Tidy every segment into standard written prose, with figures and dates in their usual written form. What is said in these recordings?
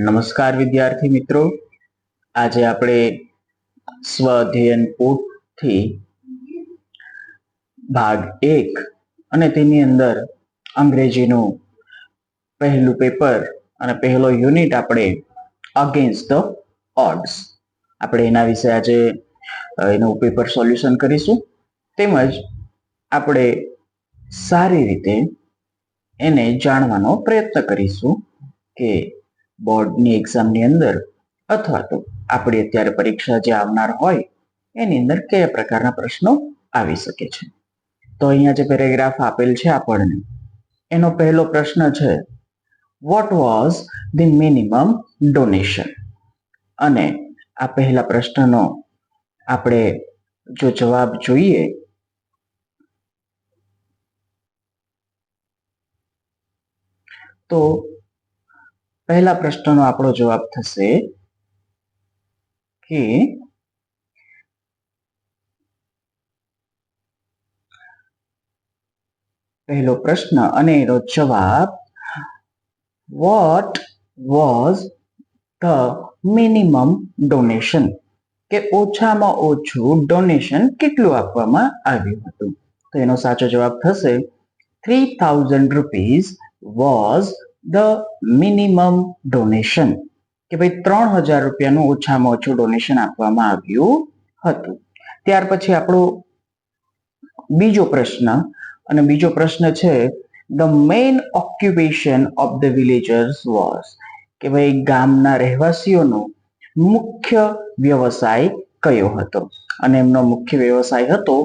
નમસ્કાર વિદ્યાર્થી મિત્રો, આજે આપણે સ્વ અધ્યયન પોથથી ભાગ 1 અને તેની અંદર અંગ્રેજીનું પહેલું પેપર અને પહેલો યુનિટ આપણે અગેન્સ્ટ ધ ઓડ્સ આપણે એના વિશે આજે એનું પેપર સોલ્યુશન કરીશું. તેમજ આપણે સારી રીતે એને જાણવાનો પ્રયત્ન કરીશું કે બોર્ડની એક્ઝામની અંદર અથવા તો આપણી અત્યારે પરીક્ષા જે આવનાર હોય એની અંદર કયા પ્રકારના પ્રશ્નો આવી શકે છે. તો અહીંયા જે પેરેગ્રાફ આપેલ છે આપણને, એનો પહેલો પ્રશ્ન છે, what was the minimum donation? અને આ પહેલા પ્રશ્નનો આપણે જો જવાબ જોઈએ તો પહેલા પ્રશ્નનો આપણો જવાબ થશે કે પહેલો પ્રશ્ન અને એનો જવાબ, what was the minimum donation, કે ઓછામાં ઓછું ડોનેશન કેટલું આપવામાં આવ્યું હતું? તો એનો સાચો જવાબ થશે 3000 rupees was the minimum donation, કે ભાઈ 3000 રૂપિયાનું ઓછામાં ઓછું ડોનેશન આપવામાં આવ્યું હતું. ત્યાર પછી આપણો બીજો પ્રશ્ન, અને બીજો પ્રશ્ન છે, the main occupation of the villagers was, કે ભાઈ ગામના રહેવાસીઓનો મુખ્ય વ્યવસાય કયો હતો? અને એમનો મુખ્ય વ્યવસાય હતો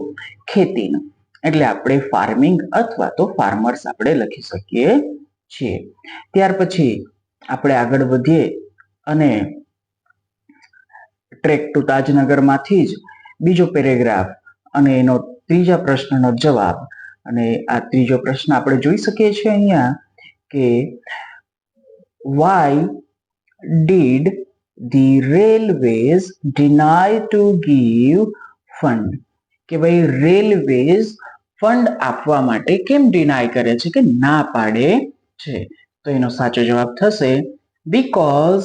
ખેતીનો, એટલે આપણે ફાર્મિંગ અથવા તો ફાર્મર્સ આપણે લખી શકીએ છીએ. ત્યાર પછી આપણે આગળ વધીએ અને ટ્રેક ટુ તાજનગરમાંથી જ બીજો પેરેગ્રાફ અને એનો ત્રીજા પ્રશ્નનો જવાબ. અને આ ત્રીજો પ્રશ્ન આપણે જોઈ શકીએ છીએ અહીંયા કે why did the railways deny to give fund, કે ભાઈ રેલવેઝ ફંડ આપવા માટે કેમ ડિનાય કરે છે, કે ના પાડે છે? તો એનો સાચો જવાબ થશે, because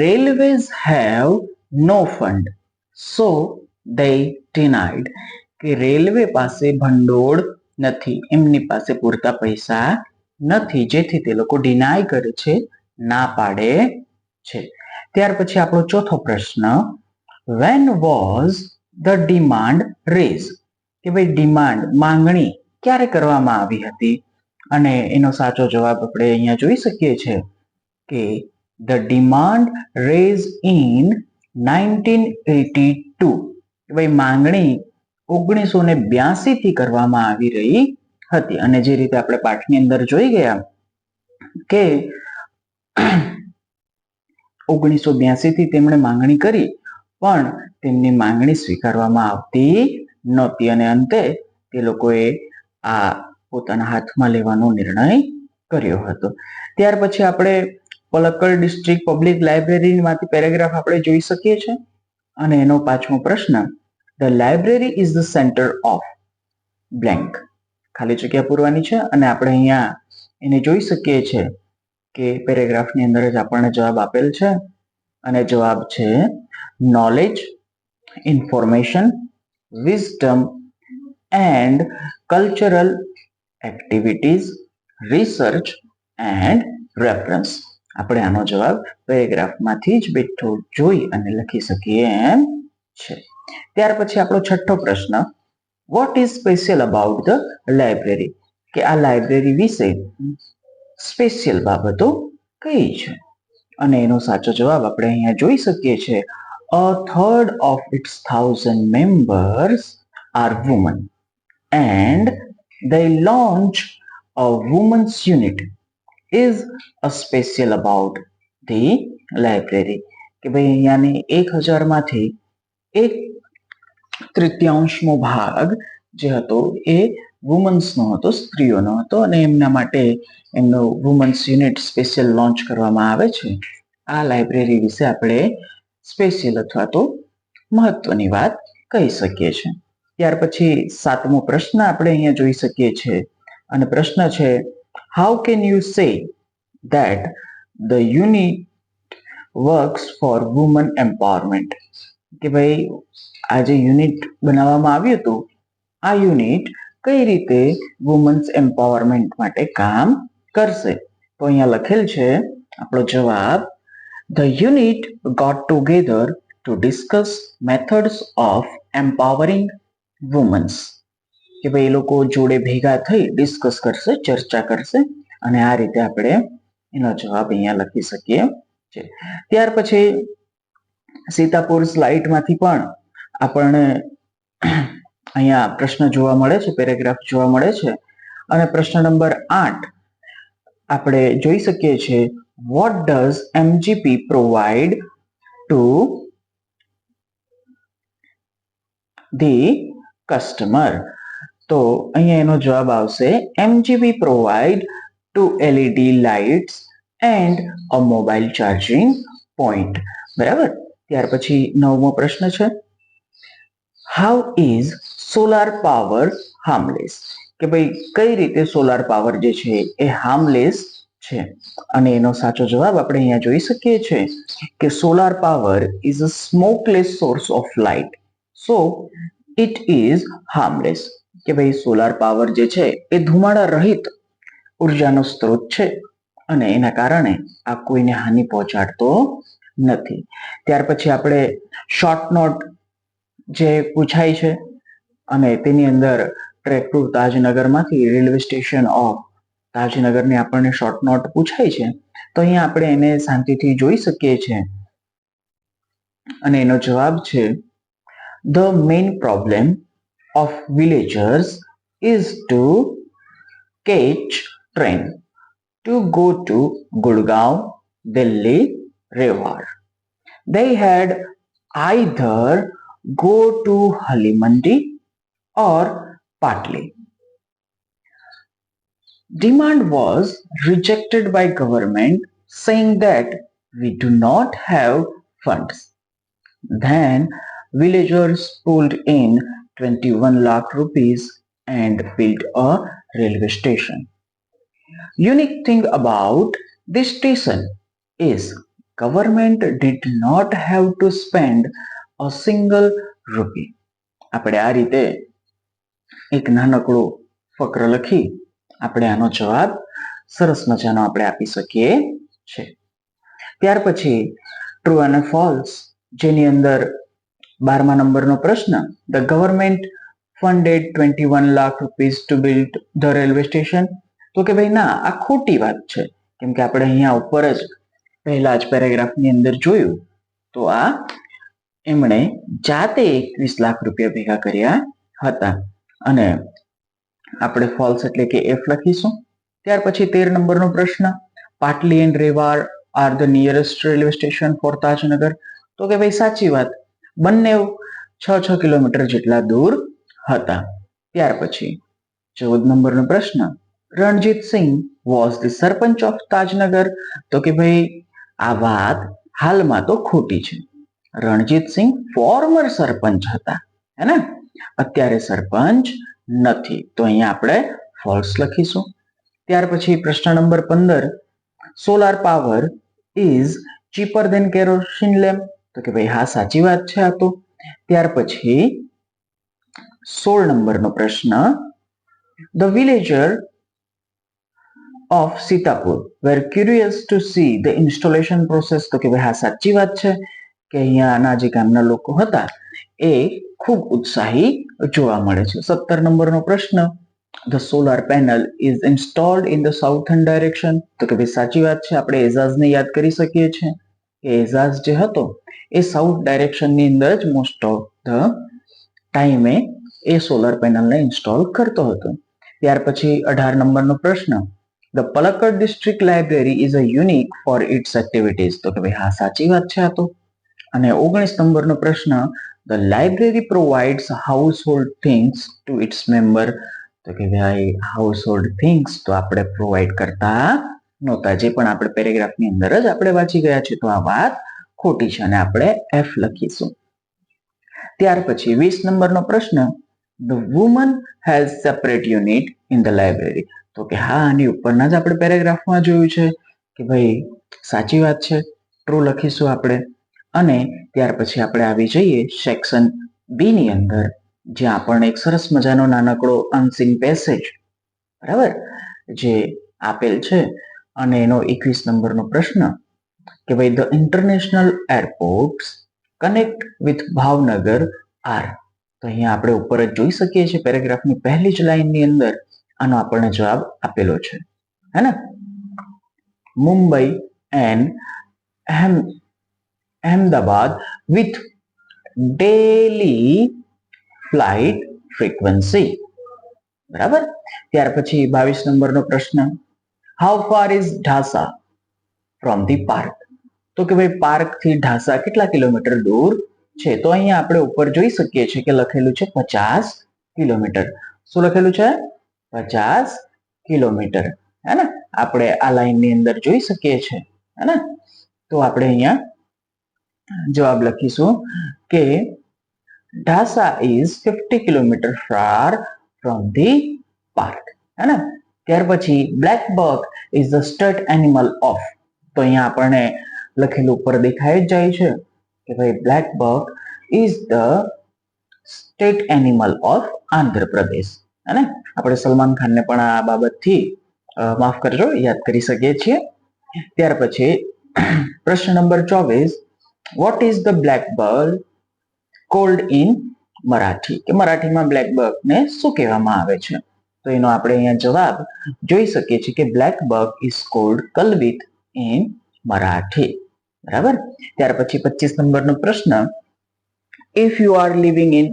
railways have no fund so they denied, કે રેલવે પાસે ભંડોળ નથી, એમની પાસે પૂરતા પૈસા નથી, જેથી તે લોકો ડિનાય કરે છે, ના પાડે છે. ત્યાર પછી આપણો ચોથો પ્રશ્ન, when was the demand raised, કે ભાઈ ડિમાન્ડ માંગણી ક્યારે કરવામાં આવી હતી? અને એનો સાચો જવાબ આપણે અહીંયા જોઈ શકીએ છીએ કે the demand raised in 1982, કે ભાઈ માંગણી 1982 થી કરવામાં આવી રહી હતી. અને જે રીતે આપણે પાઠની અંદર જોઈ ગયા કે 1982 થી તેમણે માંગણી કરી, પણ તેમની માંગણી સ્વીકારવામાં આવતી નહોતી, અને અંતે તે લોકોએ આ પોતાના હાથમાં લેવાનો નિર્ણય કર્યો હતો. ત્યાર પછી આપણે પલક્કડ ડિસ્ટ્રિક્ટ પબ્લિક લાઇબ્રેરીમાંથી પેરેગ્રાફ આપણે જોઈ શકીએ છીએ. અને એનો પાંચમો પ્રશ્ન, the library is the centre of blank, ખાલી જગ્યા પૂરવાની છે. અને આપણે અહીંયા એને જોઈ શકીએ છીએ કે પેરેગ્રાફની અંદર જ આપણને જવાબ આપેલ છે, અને જવાબ છે knowledge, information, wisdom and cultural activities, research and reference. આપણે આનો જવાબ પેરેગ્રાફમાંથી જ બેઠો જોઈ અને લખી શકીએ એમ છે. ત્યાર પછી આપણો છઠ્ઠો પ્રશ્ન, what is special about the library, કે આ લાઇબ્રેરી વિશે સ્પેશિયલ બાબતો કઈ છે? અને એનો સાચો જવાબ આપણે અહીંયા જોઈ શકીએ છીએ, a third of its 1000 members are women and they launch a women's unit is a special about the library, કે ભાઈ અહીંયાની 1000 માંથી 1/3 ભાગ જે હતો એ વુમન્સનો હતો, સ્ત્રીઓનો હતો, અને એમના માટે એમનો વુમન્સ યુનિટ સ્પેશિયલ લોન્ચ કરવામાં આવે છે. આ લાઇબ્રેરી વિશે આપણે સ્પેશિયલ અથવા તો મહત્વની વાત કહી શકીએ છીએ. ત્યાર પછી સાતમો પ્રશ્ન આપણે અહીંયા જોઈ શકીએ છીએ, અને પ્રશ્ન છે, how can you say that the unit works for woman empowerment, કે ભાઈ આ જે યુનિટ બનાવવામાં આવ્યું હતું આ યુનિટ કઈ રીતે વુમન્સ એમ્પાવરમેન્ટ માટે કામ કરશે. તો અહીંયા લખેલ છે આપણો જવાબ, the unit got together to discuss methods of empowering womans, કે ભાઈ એ લોકો જોડે ભેગા થઈ ડિસ્કસ કરશે, ચર્ચા કરશે, અને આ રીતે આપણે એનો જવાબ અહીંયા લખી શકીએ છીએ. ત્યાર પછી સીતાપુર સ્લાઇડમાંથી પણ આપણને અહીંયા પ્રશ્ન જોવા મળે છે, પેરેગ્રાફ જોવા મળે છે. અને પ્રશ્ન નંબર 8 આપણે જોઈ શકીએ છીએ, what does MGP provide to the customer. તો અહીંયા એનો જવાબ આવશે, MGP provide to LED lights and a mobile charging point. બરાબર. ત્યાર પછી 9મો પ્રશ્ન છે, how is solar power harmless, કે ભાઈ કઈ રીતે સોલાર પાવર જે છે એ હાર્મલેસ છે. અને એનો સાચો જવાબ આપણે અહીંયા જોઈ શકીએ છીએ કે solar power is a smokeless source of light, so it is harmless. કે ભાઈ સોલાર પાવર જે છે એ ધુમાડા રહિત ઉર્જાનો સ્ત્રોત છે અને એના કારણે આ કોઈને હાનિ પહોંચાડતો નથી. ત્યાર પછી આપણે શોર્ટ નોટ જે પૂછાય છે અને તેની અંદર ટ્રેક ટુ તાજનગરમાંથી રેલવે સ્ટેશન ઓફ તાજનગરની આપણને શોર્ટ નોટ પૂછાય છે. તો અહીંયા આપણે એને શાંતિથી જોઈ શકીએ છીએ અને એનો જવાબ છે, the main problem of villagers is to catch train to go to Gurgaon, Delhi, Rewar. They had either go to Halimandi or Patli. Demand was rejected by government saying that we do not have funds. Then villagers pulled in 21 lakh rupees and built a railway station. Unique thing about this station is government did not have to spend a single rupee. આપણે આ રીતે એક નાનકડો ફકરો લખી આપણે આનો જવાબ સરસ મજાનો આપણે આપી શકીએ છે. ત્યાર પછી ટ્રુ અને ફોલ્સ, જેની અંદર 12મા નંબરનો પ્રશ્ન, the government funded 21 lakh rupees to build the railway station. તો કે ભાઈ ના, આ ખોટી વાત છે, કેમ કે આપણે અહીંયા ઉપર જ પહેલા જ પેરેગ્રાફની અંદર જોયું તો આ એમણે જાતે 21 લાખ રૂપિયા ભેગા કર્યા હતા અને આપણે ફોલ્સ એટલે કે એફ લખીશું. ત્યાર પછી 13 નંબરનો પ્રશ્ન, Patli and Rewari are the nearest railway station for Tajnagar. તો કે ભાઈ સાચી વાત, બંને 6 કિલોમીટર જેટલા દૂર હતા. ત્યાર પછી 14 નંબરનો પ્રશ્ન, Ranjit Singh was the sarpanch of Tajnagar. તો કે ભાઈ આ વાત હાલમાં તો ખોટી છે. રણજીત સિંહ ફોર્મર સરપંચ હતા, હે ને, અત્યારે સરપંચ નથી. તો અહીંયા આપણે ફોલ્સ લખીશું. ત્યાર પછી પ્રશ્ન નંબર 15, solar power is cheaper than kerosene lamp. તો કે ભાઈ હા સાચી વાત છે આ તો. ત્યાર પછી 16 નંબરનો પ્રશ્ન, the villager of Sitapur were curious to see the installation process. તો કે ભાઈ હા સાચી વાત છે કે અહીંયાના જે ગામના લોકો હતા એ ખૂબ ઉત્સાહી જોવા મળે છે. 17 નંબરનો પ્રશ્ન, the solar panel is installed in the southern direction. તો કે ભાઈ સાચી વાત છે, આપણે એઝાઝને યાદ કરી શકીએ છીએ કે એઝાઝ જે હતો એ સાઉથ ડાયરેક્શનની અંદર જ મોસ્ટ ઓફ ધ ટાઈમે એ સોલાર પેનલને ઇન્સ્ટોલ કરતો હતો. ત્યાર પછી 18 નંબરનો પ્રશ્ન, the Palakkad district library is a unique for its activities. તો કે ભાઈ હા સાચી વાત છે આ તો. અને 19 નંબરનો પ્રશ્ન, the library provides household things to its member. તો કે ભાઈ હાઉસહોલ્ડ થિંગ્સ તો આપણે પ્રોવાઈડ કરતા નહોતા, જે પણ આપણે પેરેગ્રાફની અંદર જ આપણે વાંચી ગયા છે. તો આ વાત ખોટી છે અને આપણે એફ લખીશું. ત્યાર પછી 20 નંબરનો પ્રશ્ન, the woman has separate unit in the library. તો કે હા, આની ઉપરના જ આપણે પેરેગ્રાફમાં જોયું છે કે ભાઈ સાચી વાત છે. ટ્રુ લખીશું આપણે. અને ત્યાર પછી આપણે આવી જઈએ સેક્શન બી ની અંદર, જ્યાં આપણને એક સરસ મજાનો નાનકડો અનસીન પેસેજ બરાબર જે આપેલ છે, અને એનો 21 નંબરનો પ્રશ્ન કે ભાઈ the international airports connect with Bhavnagar are. તો અહીંયા આપણે ઉપર જ જોઈ શકીએ છીએ પેરેગ્રાફની પહેલી જ લાઈનની અંદર આનો આપણને જવાબ આપેલો છે, હે ને. Mumbai and Ahmedabad with daily flight frequency. બરાબર. ત્યાર પછી 22 નંબરનો પ્રશ્ન, how far is Dhasa from the park. તો કે ભાઈ પાર્ક થી ઢાસા કેટલા કિલોમીટર દૂર છે? તો અહીંયા આપણે ઉપર જોઈ શકીએ છીએ કે લખેલું છે 50 કિલોમીટર. શું લખેલું છે? 50 કિલોમીટર, હે ને. આપણે આ લાઈનની અંદર જોઈ શકીએ છીએ, હે ને. તો આપણે અહીંયા જવાબ લખીશું કે Dhasa is 50 kilometre far from the park, હે ને. ત્યાર પછી black buck is the state animal of. તો અહીંયા આપણને લખેલું ઉપર દેખાઈ જ જાય છે કે ભાઈ black buck is the state animal of Andhra Pradesh, હે ને. આપણે સલમાન ખાનને પણ આ બાબતથી માફ કરજો યાદ કરી શકીએ છીએ. ત્યાર પછી પ્રશ્ન number 24, what is the black bird cold in Marathi. કે મરાઠીમાં બ્લેક બક ને શું કહેવામાં આવે છે? તો એનો આપણે અહીંયા જવાબ જોઈ શકીએ છીએ કે black buck is called Kalbit in Marathi. બરાબર. ત્યાર પછી 25 નંબરનો પ્રશ્ન, if you are living in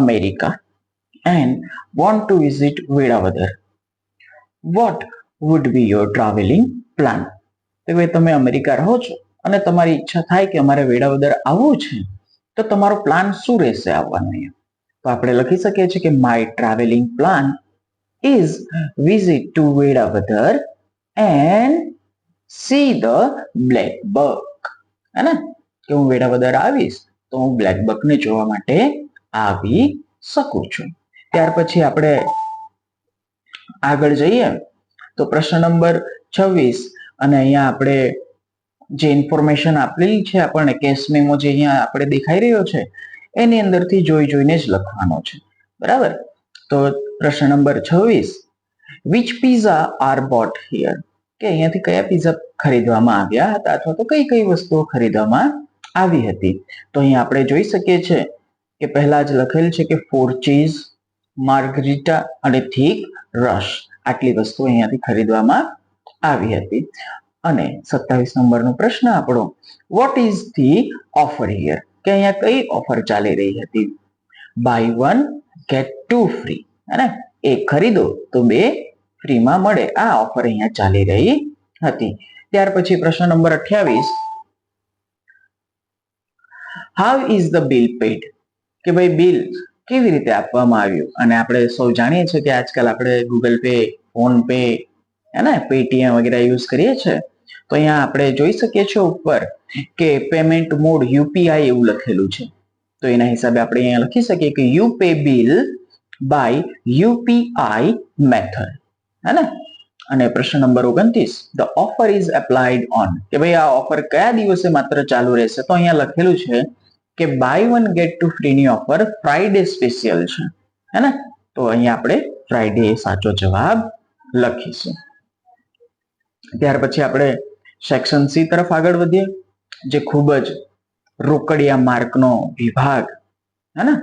America and want to visit Velavadar, what would be your travelling plan. તો ભાઈ તમે અમેરિકા રહો છો અને તમારી ઈચ્છા થાય કે અમારે વેળાવદર આવવું છે, તો તમારો પ્લાન શું રહેશે આવવાનો? તો આપણે લખી શકીએ છીએ કે my travelling plan is visit to Velavadar and see the black buck, હે ને. કે હું વેળાવદર આવીશ તો હું બ્લેક બક ને જોવા માટે આવી શકું છું. ત્યાર પછી આપણે આગળ જઈએ તો પ્રશ્ન નંબર 26, અને અહીંયા આપણે જે ઇન્ફોર્મેશન આપેલી છે આપણને કેસ મેમો જે અહીંયા આપણે દેખાઈ રહ્યો છે એની અંદરથી જોઈને જ લખવાનો છે. બરાબર. તો પ્રશ્ન નંબર 26, which pizza are bought here. કે અહીંયાથી કયા પીઝા ખરીદવામાં આવ્યા હતા અથવા તો કઈ કઈ વસ્તુઓ ખરીદવામાં આવી હતી? તો અહીંયા આપણે જોઈ શકીએ છીએ કે પહેલા જ લખેલ છે કે 4 ચીઝ, માર્ગરીટા અને થીક રસ. આટલી વસ્તુ અહીંયાથી ખરીદવામાં આવી હતી. અને 27 નંબરનો પ્રશ્ન આપણો, what is the offer here. કે અહીંયા કઈ ઓફર ચાલી રહી હતી? બાય 1 ગેટ 2 ફ્રી, હે ને. એક ખરીદો તો 2 ફ્રીમાં મળે, આ ઓફર અહીંયા ચાલી રહી હતી. ત્યાર પછી પ્રશ્ન નંબર 28, how is the bill paid. કે ભાઈ બિલ કેવી રીતે આપવામાં આવ્યું? અને આપણે સૌ જાણીએ છીએ કે આજકાલ આપણે ગૂગલ પે, ફોન પે, હે ને, પેટીએમ વગેરે યુઝ કરીએ છીએ. તો અહીંયા આપણે જોઈ શકીએ છીએ ઉપર કે પેમેન્ટ મોડ યુપીઆઈ એવું લખેલું છે. તો એના હિસાબે આપણે અહીંયા લખી શકીએ કે you pay bill by UPI method, હે ને. અને પ્રશ્ન નંબર 29, the offer is applied on. કે ભાઈ આ ઓફર કયા દિવસે માત્ર ચાલુ રહેશે? તો અહીંયા લખેલું છે કે બાય 1 ગેટ 2 ફ્રી ની ઓફર ફ્રાઈડે સ્પેશિયલ છે, હે ને. તો અહીંયા આપણે ફ્રાઈડે સાચો જવાબ લખીશું. ત્યાર પછી આપણે સેક્શન સી તરફ આગળ વધીએ, જે ખૂબ જ રોકડિયા માર્કનો વિભાગ, હે ને.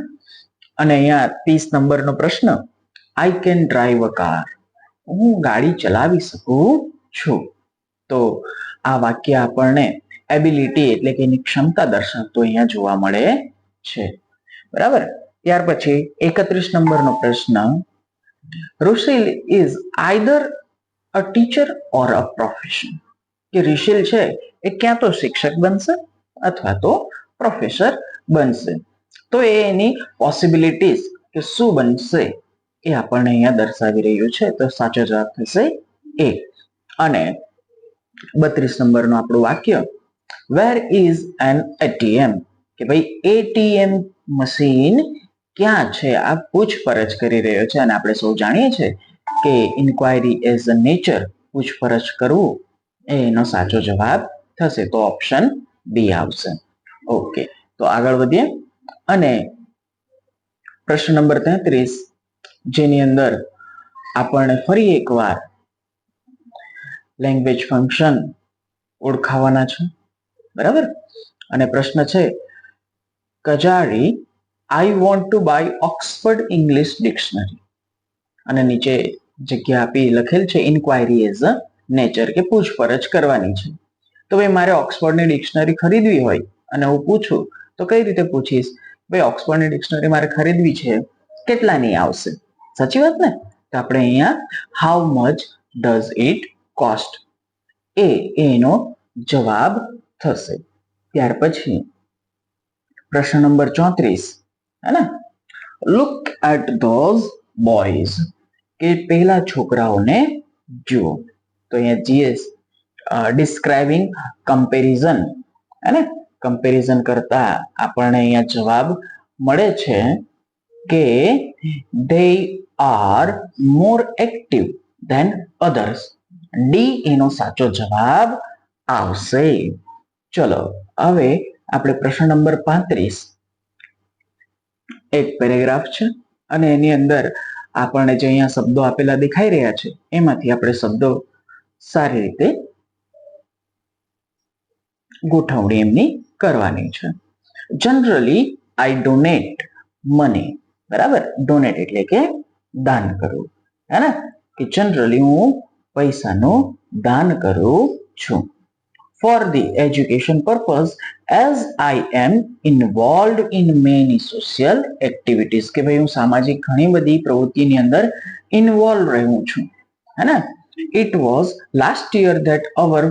અને અહીંયા 30 નંબરનો પ્રશ્ન, I can drive a car. હું ગાડી ચલાવી શકું છું. તો આ વાક્ય આપણને એબિલિટી એટલે કે એની ક્ષમતા દર્શાવતું અહીંયા જોવા મળે છે. બરાબર. ત્યાર પછી 31 નંબરનો પ્રશ્ન, Rushil is either a teacher or a profession. કે રિશિલ છે એ ક્યાં તો શિક્ષક બનશે અથવા તો પ્રોફેસર બનશે. તો એની પોસિબિલિટીઝ કે શું બનશે એ આપણને અહીંયા દર્શાવી રહ્યું છે. તો સાચો જવાબ થશે એ. અને 32 નંબરનું આપણું વાક્ય, વેર ઇઝ એન એટીએમ. કે ભાઈ એટીએમ મશીન ક્યાં છે? આ પૂછપરછ કરી રહ્યો છે. અને આપણે સૌ જાણીએ છીએ કે ઇન્ક્વાયરી એઝ અ નેચર, પૂછપરછ કરવું એનો સાચો જવાબ થશે. તો ઓપ્શન બી આવશે. ઓકે, તો આગળ વધીએ અને પ્રશ્ન નંબર 33, જેની અંદર આપણને ફરી એકવાર લેંગ્વેજ ફંક્શન ઓળખાવાના છે, બરાબર. અને પ્રશ્ન છે, Kajari, I want to buy Oxford English dictionary. અને નીચે જગ્યા આપી લખેલ છે ઇન્ક્વાયરી એઝ અ નેચર, કે પૂછપરછ કરવાની છે. તો ભાઈ મારે ઓક્સફર્ડની ડિક્શનરી ખરીદવી હોય અને હું પૂછું તો કઈ રીતે પૂછીશ? ભાઈ ઓક્સફર્ડની ડિક્શનરી મારે ખરીદવી છે, કેટલાની આવશે? સાચી વાત ને? તો આપણે અહીંયા how much does it cost, એનો જવાબ થશે. ત્યાર પછી પ્રશ્ન નંબર 34, હે ને, લુક એટ ધોઝ બોયઝ, કે પેલા છોકરાઓને જુઓ. તો અહીંયા જીએસ ડિસ્ક્રાઇબિંગ કમ્પેરિઝન, હે ને, કમ્પેરિઝન કરતા આપણને અહીંયા જવાબ મળે છે કે they are more active than others. D એનો સાચો જવાબ આવશે. ચલો હવે આપણે પ્રશ્ન નંબર 35, એક પેરેગ્રાફ છે અને એની અંદર આપણને જે અહીંયા શબ્દો આપેલા દેખાઈ રહ્યા છે એમાંથી આપણે શબ્દો સારી રીતે ગોઠવણી એમની કરવાની છે. જનરલી આઈ ડોનેટ મની, બરાબર. ડોનેટ એટલે કે દાન કરવું, હે ને, કે જનરલી હું પૈસાનું દાન કરું છું. For the education purpose as I am involved in many social activities, કે ભાઈ હું સામાજિક ઘણી બધી પ્રવૃત્તિની અંદર ઇન્વોલ્વ રહું છું, હે ને. It was last year that our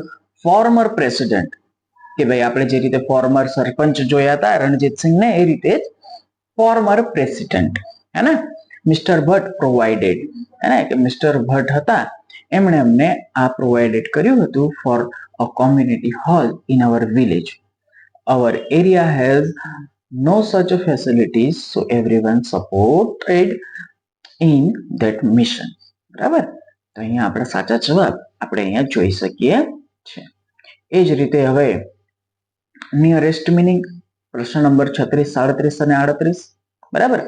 former president, કે ભાઈ આપણે જે રીતે ફોર્મર સરપંચ જોયા હતા રણજીતસિંહને, એ રીતે જ ફોર્મર પ્રેસિડેન્ટ, હે ને, મિસ્ટર ભટ્ટ પ્રોવાઇડેડ, હે ને, કે મિસ્ટર ભટ્ટ હતા એમણે અમને આ પ્રોવાઇડેડ કર્યું હતું for a community hall in our village. Our area has no such facilities, so everyone supported in that mission, બરાબર. તો અહીંયા આપણે સાચા જવાબ આપણે અહીંયા જોઈ શકીએ છીએ. એ જ રીતે હવે નિયરેસ્ટ મિનિંગ, પ્રશ્ન નંબર 36, 37 અને 38, બરાબર.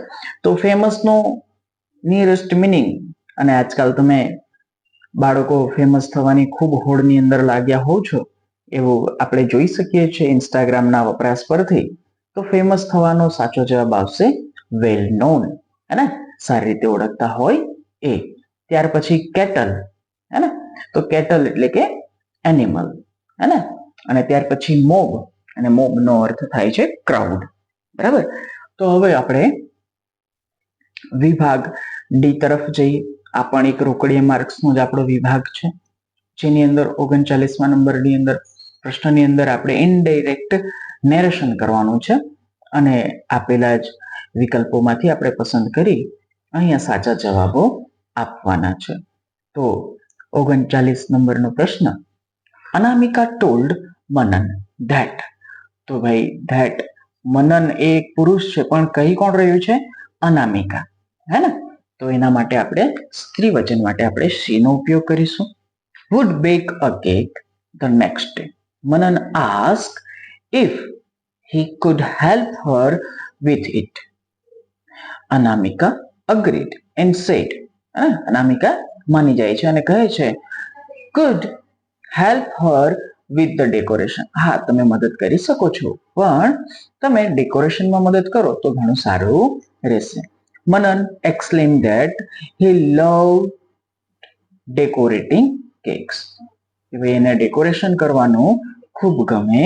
તો ફેમસ નો નિયરેસ્ટ મિનિંગ, અને આજકાલ તમે બાળકો ફેમસ થવાની ખૂબ હોડની અંદર લાગ્યા હોવ છો એવું આપણે જોઈ શકીએ છીએ ઇન્સ્ટાગ્રામના વપરાશ પરથી. તો ફેમસ થવાનો સાચો જવાબ આવશે વેલ નોન, હે ને, સારી રીતે ઓળખતા હોય એ. ત્યાર પછી કેટલ, હે ને, તો કેટલ એટલે કે એનિમલ, હે ને. અને ત્યાર પછી મોબ, અને મોબ નો અર્થ થાય છે ક્રાઉડ, બરાબર. તો હવે આપણે વિભાગ ડી તરફ જઈએ. આ પણ એક રોકડીયા માર્ક્સનો જ આપણો વિભાગ છે, જેની અંદર 39મા નંબરની અંદર પ્રશ્નની અંદર આપણે ઇનડાયરેક્ટ નેરેશન કરવાનું છે અને આપેલા જ વિકલ્પોમાંથી આપણે પસંદ કરી અહીંયા સાચા જવાબો આપવાના છે. તો 39 નંબરનો પ્રશ્ન, અનામિકા ટોલ્ડ મનન ધેટ, તો ભાઈ ધેટ, મનન એ એક પુરુષ છે પણ કઈ કોણ રહ્યું છે? અનામિકા, હે ને. તો એના માટે આપણે સ્ત્રી વચન માટે આપણે સી નો ઉપયોગ કરીશું. would bake a cake the next day. Manan asked if he could help her with it. Anamika agreed and said, અનામિકા માની જાય છે અને કહે છે could help her with the decoration. હા, તમે મદદ કરી શકો છો પણ તમે ડેકોરેશનમાં મદદ કરો તો ઘણું સારું રહેશે. મનન exclaimed that he loved decorating cakes, કે ભાઈ એને ડેકોરેશન કરવાનું ખૂબ ગમે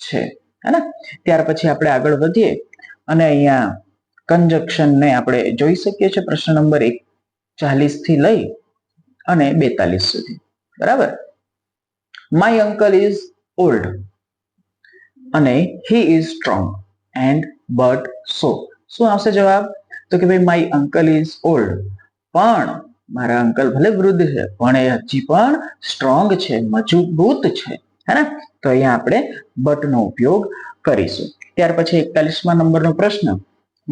છે, હે ને. ત્યાર પછી આપણે આગળ વધીએ અને અહીંયા કંજક્શન ને આપણે જોઈ શકીએ છીએ પ્રશ્ન નંબર 40 થી લઈ અને 42 સુધી, બરાબર. માય અંકલ ઇઝ ઓલ્ડ અને he is strong and but so. શું આવશે જવાબ? તો કે ભાઈ માય અંકલ ઇઝ ઓલ્ડ, પણ મારા અંકલ ભલે વૃદ્ધ છે પણ એ હજી પણ સ્ટ્રોંગ છે, મજબૂત છે, હે ને. તો અહીંયા આપણે બટ નો ઉપયોગ કરીશું. ત્યાર પછી 41મા નંબરનો પ્રશ્ન,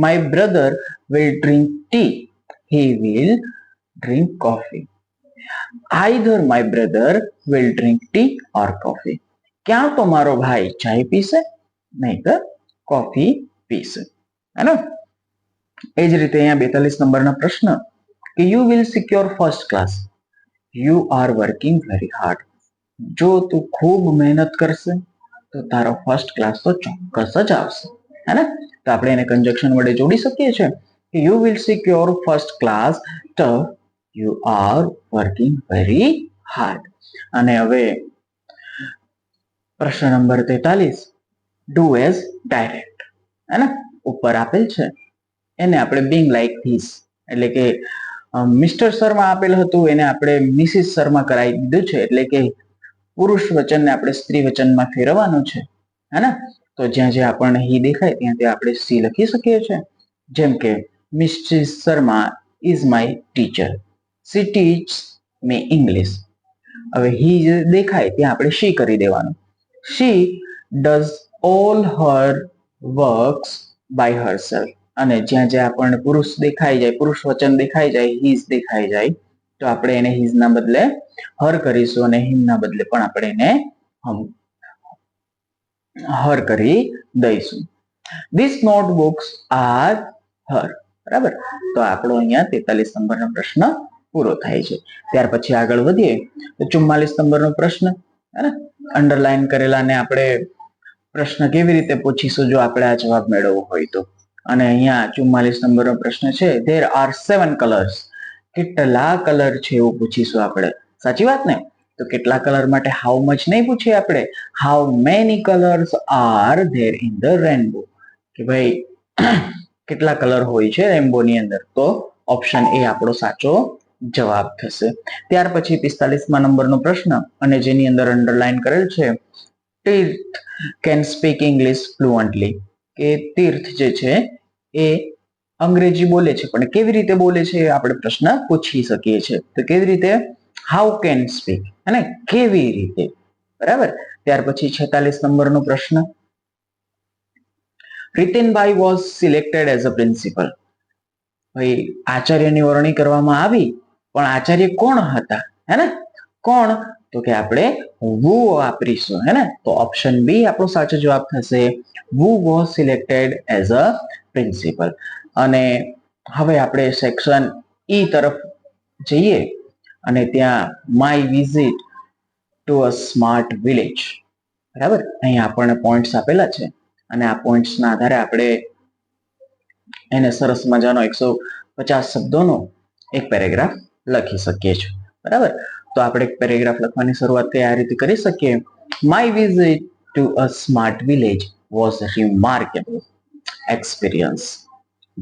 my brother will drink tea, he will drink coffee. Either my brother will drink tea or coffee, ક્યાં તો મારો ભાઈ ચાય પીશે, નહીં તો કોફી પીશે, હે ને? એ જ રીતે અહીંયા 42 નંબરના પ્રશ્ન કે you will secure first class, you are working very hard. જો તું ખૂબ મહેનત કરશે તો તારો ફર્સ્ટ ક્લાસ તો ચોક્કસ જ આવશે, હે ને? તો આપણે એને કંજક્શન વડે જોડી શકીએ છીએ કે you will secure first class તો you are working very hard. અને હવે પ્રશ્ન નંબર 43, ડુ એઝ ડાયરેક્ટ, હે ને? ઉપર આપેલ છે એને આપણે બીંગ લાઈક ધીસ, એટલે કે મિસ્ટર શર્મા આપેલ હતું એને આપણે મિસિસ શર્મા કરાવી દીધું છે, એટલે કે પુરુષ વચનને આપણે સ્ત્રી વચનમાં ફેરવવાનું છે, હે ને? તો જ્યાં જ્યાં આપણને હી દેખાય ત્યાં ત્યાં આપણે સી લખી શકીએ છીએ. જેમ કે mistress Sharma is my teacher, she teach me English. હવે હી દેખાય ત્યાં આપણે શી કરી દેવાનું. She does all her works by herself. અને જ્યાં જ્યાં આપણને પુરુષ દેખાઈ જાય, પુરુષ વચન દેખાઈ જાય, હીઝ દેખાઈ જાય, તો આપણે એને હીઝ ના બદલે હર કરીશું અને હિમ ના બદલે પણ આપણે એને હર કરી દઈશું. ધીસ નોટબુક્સ આર હર. બરાબર? તો આપણો અહીંયા 43 નંબરનો પ્રશ્ન પૂરો થાય છે. ત્યાર પછી આગળ વધીએ તો 44 નંબરનો પ્રશ્ન, હે ને? અંડરલાઈન કરેલાને આપણે પ્રશ્ન કેવી રીતે પૂછીશું જો આપણે આ જવાબ મેળવવો હોય તો. અને અહીંયા 44 નંબરનો પ્રશ્ન છે, ધેર આર 7 કલર્સ. કેટલા કલર છે એવું પૂછીશું આપણે. સાચી વાત ને? તો કેટલા કલર માટે હાઉ મચ નહીં પૂછીએ આપણે, how many colours are there in the rainbow. કે ભાઈ કેટલા કલર હોય છે રેનબોની અંદર, તો ઓપ્શન એ આપણો સાચો જવાબ થશે. ત્યાર પછી 45મા નંબરનો પ્રશ્ન અને જેની અંદર અંડરલાઈન કરેલ છે, તીર્થ કેન સ્પીક ઇંગ્લિશ ફ્લુઅન્ટલી. કે તીર્થ જે છે એ અંગ્રેજી બોલે છે, પણ કેવી રીતે બોલે છે આપણે પ્રશ્ન પૂછી શકીએ છીએ. તો કેવી રીતે? હાઉ કેન સ્પીક, અને કેવી રીતે. બરાબર? ત્યાર પછી 46 નંબરનો પ્રશ્ન, Ritenbhai was selected as a principal. ભાઈ આચાર્યની વરણી કરવામાં આવી, પણ આચાર્ય કોણ હતા, હે ને? કોણ? તો કે આપણે who વાપરીશું, હે ને? તો ઓપ્શન બી આપણો સાચો જવાબ થશે, who was selected as a principal. અને હવે આપણે સેક્શન ઈ તરફ જઈએ અને ત્યાં my visit to a smart village. બરાબર? અહીંયા આપણને પોઈન્ટ્સ આપેલા છે અને આ પોઈન્ટ્સના આધારે આપણે એને સરસ મજાનો 150 શબ્દોનો એક પેરેગ્રાફ લખી શકીએ છીએ. બરાબર? તો આપણે એક પેરેગ્રાફ લખવાની શરૂઆત કઈ આ રીતે કરી શકીએ, my visit to a smart village was a remarkable experience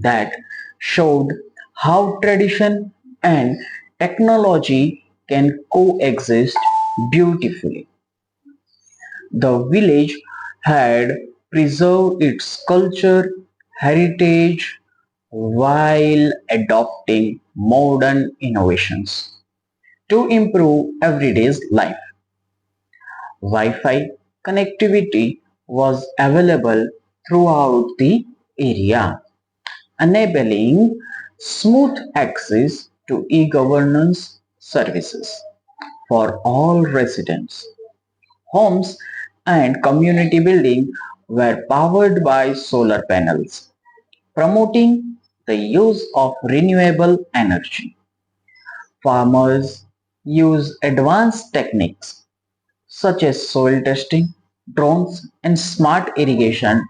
that showed how tradition and technology can coexist beautifully. The village had preserved its culture, heritage, while adopting modern innovations to improve everyday's life. Wi-Fi connectivity was available throughout the area, enabling smooth access to e-governance services for all residents. Homes and community buildings were powered by solar panels, promoting the use of renewable energy. Farmers use advanced techniques such as soil testing, drones, and smart irrigation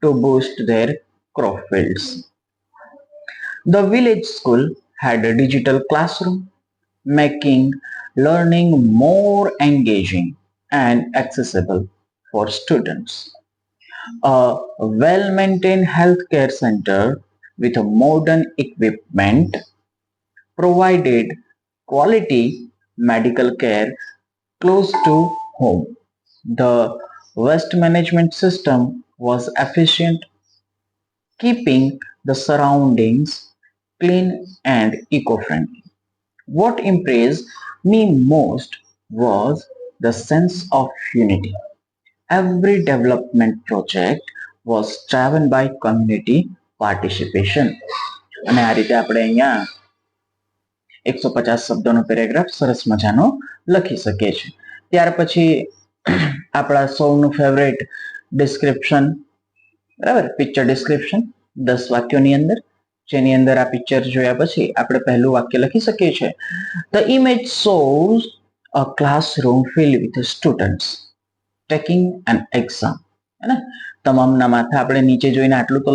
to boost their crop fields. The village school had a digital classroom, making learning more engaging and accessible for students. A well-maintained healthcare center with modern equipment provided quality medical care close to home. The waste management system was efficient, keeping the surroundings clean and eco-friendly. What impressed me most was the sense of unity. Every development project was driven by community participation. અને આ રીતે આપણે અહીંયા 150 શબ્દોનો paragraph સરસ મજાનો લખી શકીએ છીએ. ત્યાર પછી આપણા સૌનું ફેવરેટ ડિસ્ક્રિપ્શન, બરાબર, પિક્ચર ડિસ્ક્રિપ્શન 10 વાક્યોની અંદર, જેની અંદર આ પિક્ચર જોયા પછી આપણે પહેલું વાક્ય લખી શકીએ છીએ. The image shows a classroom filled with students taking an exam. હે ને, તમામના માથે આપણે નીચે જોઈને આટલું તો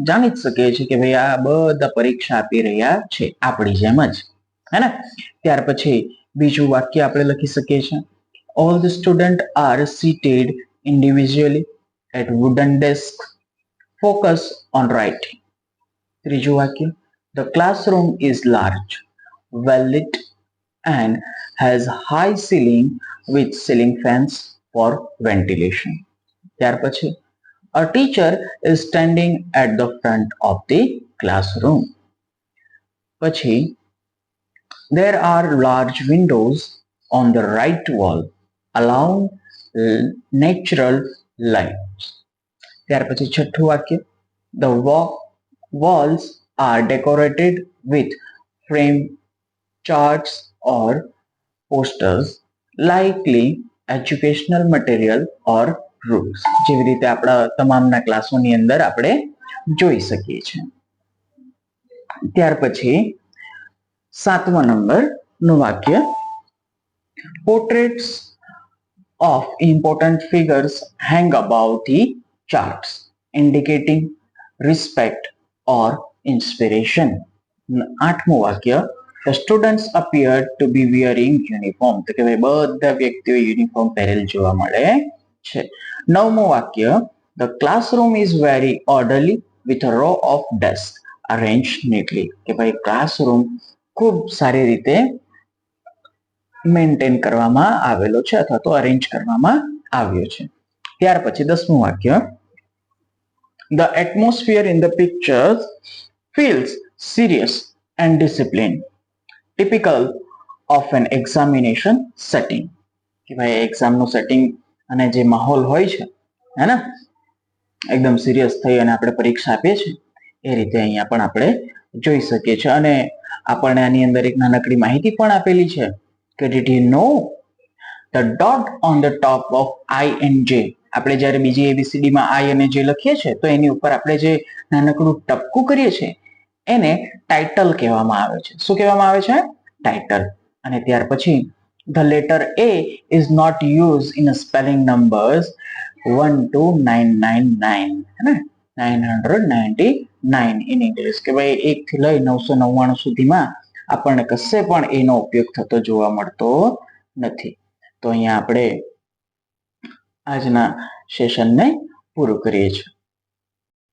જાણી જ શકીએ છીએ કે ભાઈ આ બધા પરીક્ષા આપી રહ્યા છે આપણી જેમ જ. હે ને, ત્યાર પછી બીજું વાક્ય આપણે લખી શકીએ છીએ, all the student are seated individually at wooden desk focus on writing. ત્રીજું વાક્ય, the classroom is large, well lit and has high ceiling with ceiling fans for ventilation. ત્યાર પછી, a teacher is standing at the front of the classroom. પછી, there are large windows on the right wall allowing natural light. ત્યાર પછી છઠ્ઠું વાક્ય, the walls are decorated with framed charts or posters, likely educational material or rules. જેવી રીતે આપણા તમામના ક્લાસોની અંદર આપણે જોઈ શકીએ છીએ. ત્યાર પછી 7મા નંબરનું વાક્ય, portraits of important figures hang above the charts indicating respect or inspiration. 8મું વાક્ય, the students appear to be wearing uniform. તો કે ભાઈ બધા વ્યક્તિઓ યુનિફોર્મ પહેરેલ જોવા મળે છે. 9મું વાક્ય, the classroom is very orderly with a row of desks arranged neatly. કે ભાઈ ક્લાસરૂમ ખૂબ સારી રીતે મેન્ટેન કરવામાં આવેલો છે અથવા તો અરેન્જ કરવામાં આવ્યો છે. ત્યાર પછી 10મું વાક્ય, the atmosphere in the pictures feels serious and disciplined, typical of an examination setting. કે ભાઈ એક્ઝામનું સેટિંગ અને જે માહોલ હોય છે, હે ને, એકદમ સિરિયસ થઈ અને આપણે પરીક્ષા આપીએ છીએ એ રીતે અહીંયા પણ આપણે જોઈ શકીએ છીએ. અને આપણને આની અંદર એક નાનકડી માહિતી પણ આપેલી છે કે did you know the dot on the top of I and J. આપણે જ્યારે બીજી ABCD માં I અને J લખીએ છીએ તો એની ઉપર આપણે જે નાનકડું ટપકું કરીએ છીએ એને ટાઇટલ કહેવામાં આવે છે. શું કહેવામાં આવે છે? ટાઇટલ. અને ત્યાર પછી the letter A is not used in spelling numbers 1 to 999. है ना, 999 in English. કે ભાઈ 1 થી લઈ 999 સુધીમાં આપણને કશે પણ એનો ઉપયોગ થતો જોવા મળતો નથી. તો અહીંયા આપણે આજના સેશનને પૂરું કરીએ છીએ.